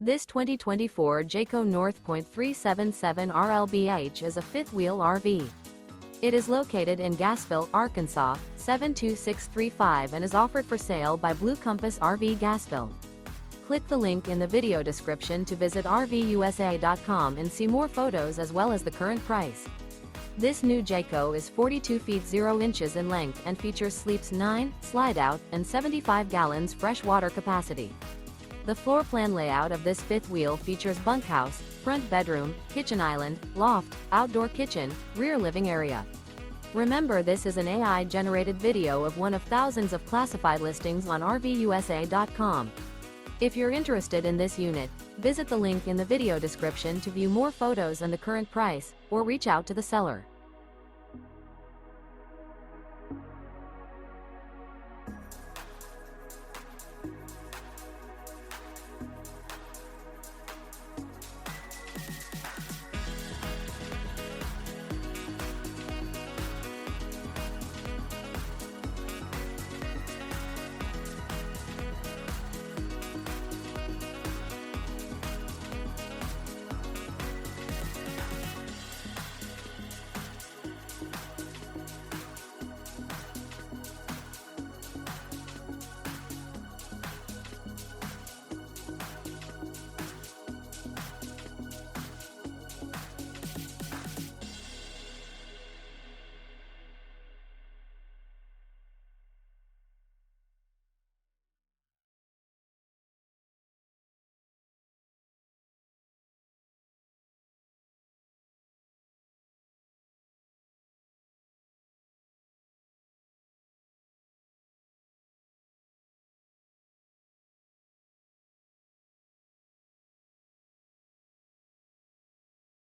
This 2024 Jayco North Point 377 RLBH is a fifth-wheel RV. It is located in Gassville, Arkansas, 72635 and is offered for sale by Blue Compass RV Gassville. Click the link in the video description to visit RVUSA.com and see more photos as well as the current price. This new Jayco is 42 feet 0 inches in length and features sleeps 9, slide-out, and 75 gallons fresh water capacity. The floor plan layout of this fifth wheel features bunkhouse, front bedroom, kitchen island, loft, outdoor kitchen, rear living area. Remember, this is an AI-generated video of one of thousands of classified listings on RVUSA.com. If you're interested in this unit, visit the link in the video description to view more photos and the current price, or reach out to the seller.